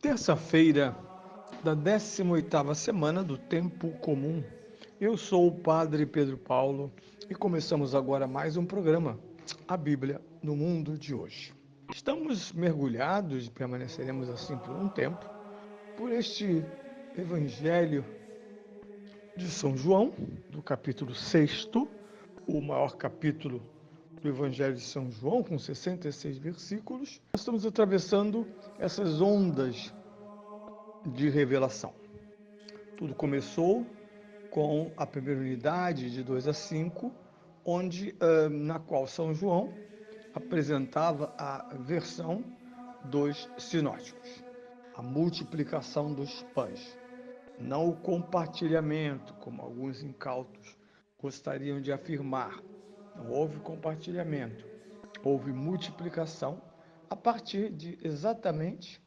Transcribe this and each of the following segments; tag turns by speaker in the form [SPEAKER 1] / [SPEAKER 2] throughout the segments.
[SPEAKER 1] Terça-feira da 18ª semana do Tempo Comum. Eu sou o Padre Pedro Paulo e começamos agora mais um programa, a Bíblia no Mundo de Hoje. Estamos mergulhados, e permaneceremos assim por um tempo, por este Evangelho de São João, do capítulo 6º, o maior capítulo do Evangelho de São João, com 66 versículos. Nós estamos atravessando essas ondas de revelação. Tudo começou com a primeira unidade, de 2 a 5, na qual São João apresentava a versão dos sinóticos, a multiplicação dos pães, não o compartilhamento, como alguns incautos gostariam de afirmar. Não houve compartilhamento, houve multiplicação a partir de exatamente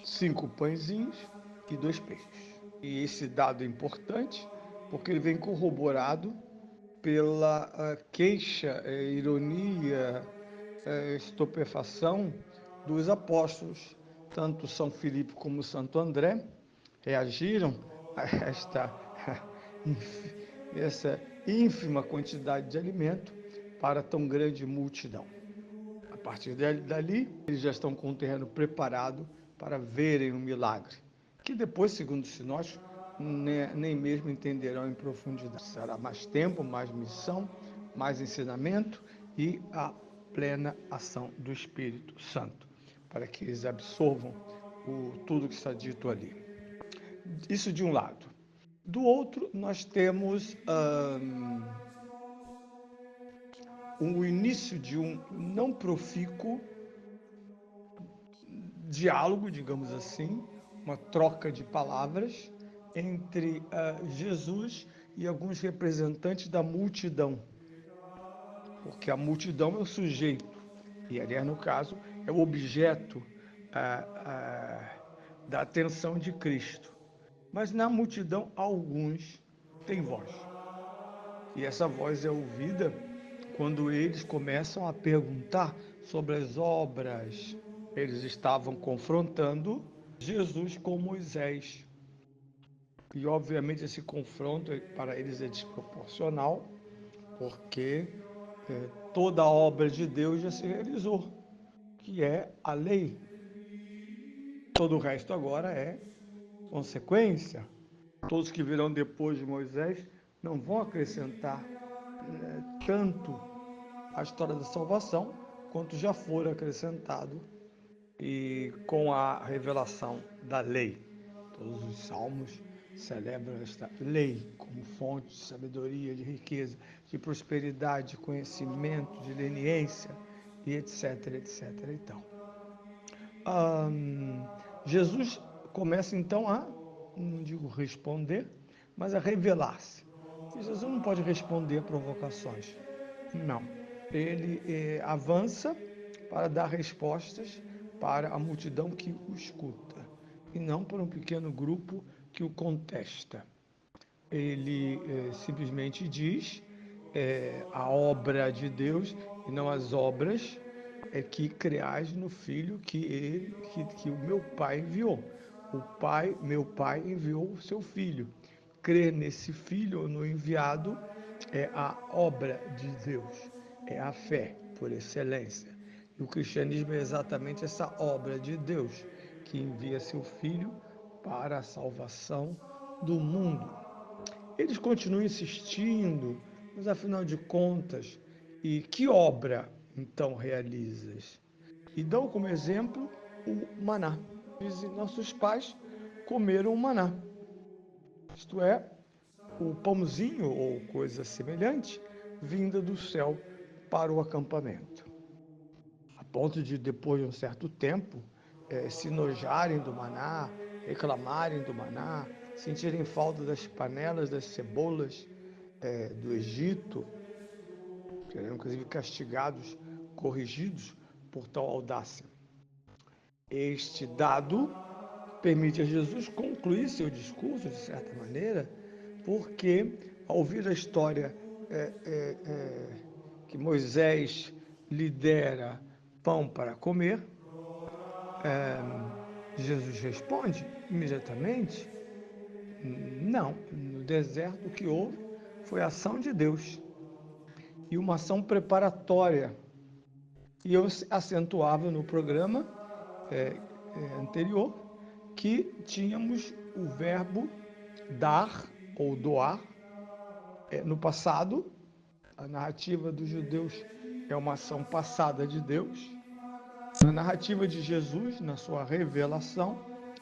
[SPEAKER 1] 5 pãezinhos e 2 peixes. E esse dado é importante porque ele vem corroborado pela queixa, ironia, estupefação dos apóstolos. Tanto São Filipe como Santo André reagiram a essa ínfima quantidade de alimento para tão grande multidão. A partir dali, eles já estão com o terreno preparado para verem o milagre, que depois, segundo os sinóticos, nem mesmo entenderão em profundidade. Será mais tempo, mais missão, mais ensinamento e a plena ação do Espírito Santo, para que eles absorvam tudo que está dito ali. Isso de um lado. Do outro, nós temos o início de um não profícuo diálogo, digamos assim, uma troca de palavras entre Jesus e alguns representantes da multidão, porque a multidão é o sujeito, e aliás, no caso, é o objeto da atenção de Cristo. Mas na multidão, alguns têm voz. E essa voz é ouvida quando eles começam a perguntar sobre as obras. Eles estavam confrontando Jesus com Moisés. E, obviamente, esse confronto para eles é desproporcional, porque toda a obra de Deus já se realizou, que é a lei. Todo o resto agora é consequência. Todos que virão depois de Moisés não vão acrescentar tanto a história da salvação quanto já for acrescentado e com a revelação da lei. Todos os salmos celebram esta lei como fonte de sabedoria, de riqueza, de prosperidade, de conhecimento, de leniência e etc, etc. Então, Jesus começa então a, não digo responder, mas a revelar-se. E Jesus não pode responder a provocações. Não. Ele avança para dar respostas para a multidão que o escuta, e não para um pequeno grupo que o contesta. Ele simplesmente diz a obra de Deus e não as obras que creais no Filho que o meu Pai enviou. Meu Pai enviou o seu Filho. Crer nesse Filho ou no enviado é a obra de Deus, é a fé por excelência. E o cristianismo é exatamente essa obra de Deus que envia seu Filho para a salvação do mundo. Eles continuam insistindo, mas afinal de contas, e que obra então realizas? E dão como exemplo o maná. Dizem, nossos pais comeram o maná, isto é, o pãozinho ou coisa semelhante, vinda do céu para o acampamento. A ponto de, depois de um certo tempo, se nojarem do maná, reclamarem do maná, sentirem falta das panelas, das cebolas do Egito, serão inclusive castigados, corrigidos por tal audácia. Este dado permite a Jesus concluir seu discurso, de certa maneira, porque, ao ouvir a história que Moisés lhe dera pão para comer, Jesus responde imediatamente: não, no deserto o que houve foi a ação de Deus e uma ação preparatória. E eu acentuava no programa anterior que tínhamos o verbo dar ou doar. No passado, a narrativa dos judeus é uma ação passada de Deus. Na narrativa de Jesus, na sua revelação,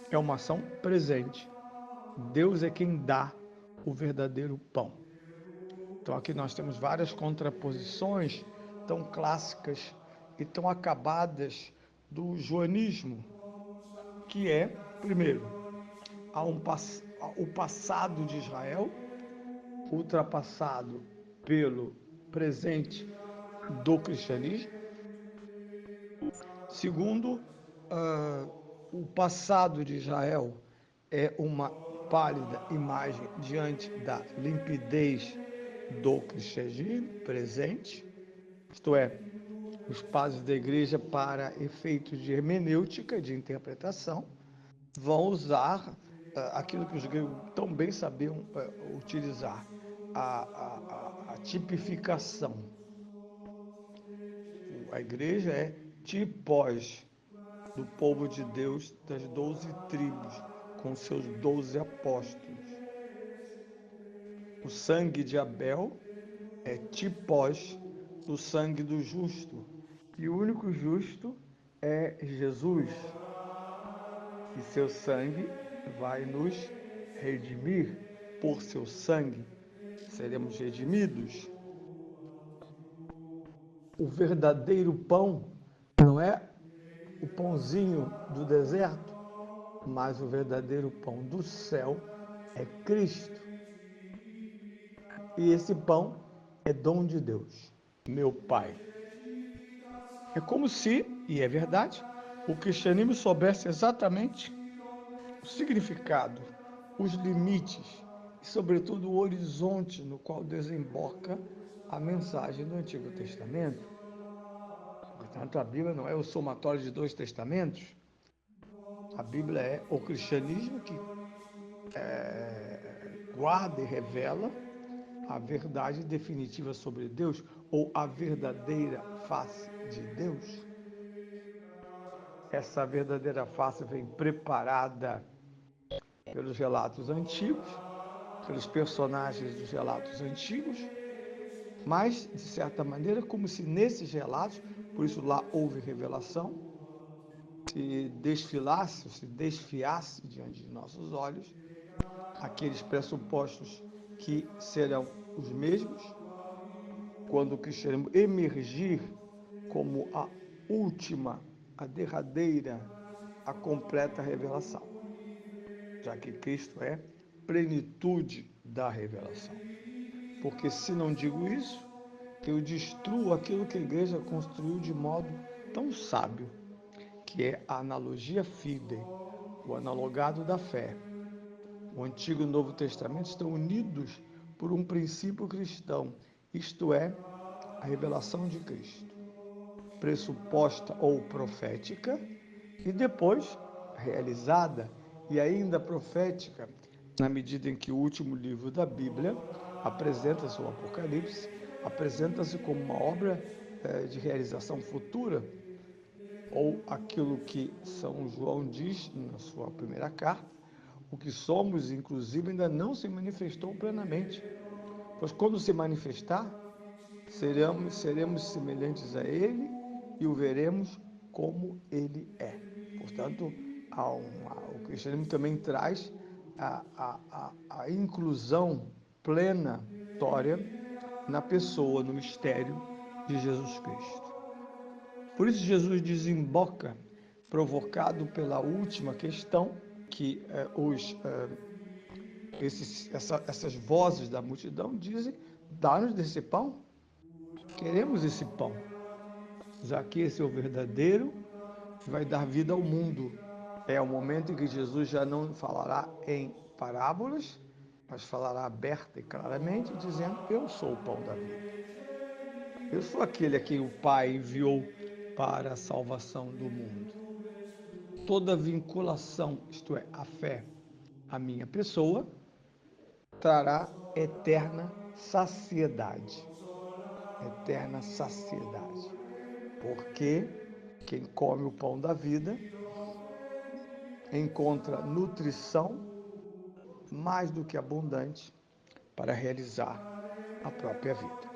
[SPEAKER 1] é uma ação presente. Deus é quem dá o verdadeiro pão. Então aqui nós temos várias contraposições tão clássicas e tão acabadas do joanismo, que é, primeiro, o passado de Israel, ultrapassado pelo presente do cristianismo. Segundo, o passado de Israel é uma pálida imagem diante da limpidez do cristianismo presente, isto é, os padres da igreja, para efeitos de hermenêutica, de interpretação, vão usar aquilo que os gregos tão bem sabiam utilizar, a tipificação. A igreja é tipós do povo de Deus, das 12 tribos, com seus 12 apóstolos. O sangue de Abel é tipós do sangue do justo. E o único justo é Jesus. E seu sangue vai nos redimir. Por seu sangue seremos redimidos. O verdadeiro pão não é o pãozinho do deserto, mas o verdadeiro pão do céu é Cristo. E esse pão é dom de Deus, meu Pai. É como se, e é verdade, o cristianismo soubesse exatamente o significado, os limites e, sobretudo, o horizonte no qual desemboca a mensagem do Antigo Testamento. Portanto, a Bíblia não é o somatório de 2 testamentos. A Bíblia é o cristianismo que guarda e revela a verdade definitiva sobre Deus, ou a verdadeira face de Deus. Essa verdadeira face vem preparada pelos relatos antigos, pelos personagens dos relatos antigos, mas, de certa maneira, como se nesses relatos, por isso lá houve revelação, se desfilasse, se desfiasse diante de nossos olhos aqueles pressupostos que serão os mesmos quando o cristianismo emergir como a última, a derradeira, a completa revelação, já que Cristo é plenitude da revelação. Porque se não digo isso, eu destruo aquilo que a igreja construiu de modo tão sábio, que é a analogia fidei, o analogado da fé. O Antigo e o Novo Testamento estão unidos por um princípio cristão, isto é, a revelação de Cristo, pressuposta ou profética, e depois realizada e ainda profética, na medida em que o último livro da Bíblia apresenta-se, o Apocalipse, apresenta-se como uma obra de realização futura, ou aquilo que São João diz na sua primeira carta, o que somos, inclusive, ainda não se manifestou plenamente. Pois quando se manifestar, seremos semelhantes a Ele e o veremos como Ele é. Portanto, o cristianismo também traz a inclusão plena, plenatória, na pessoa, no mistério de Jesus Cristo. Por isso Jesus desemboca, provocado pela última questão, que essas vozes da multidão dizem: dá-nos desse pão, queremos esse pão, já que esse é o verdadeiro, que vai dar vida ao mundo. É o momento em que Jesus já não falará em parábolas, mas falará aberta e claramente, dizendo: eu sou o pão da vida. Eu sou aquele a quem o Pai enviou para a salvação do mundo. toda vinculação, isto é, a fé à minha pessoa, trará eterna saciedade. Eterna saciedade. Porque quem come o pão da vida encontra nutrição mais do que abundante para realizar a própria vida.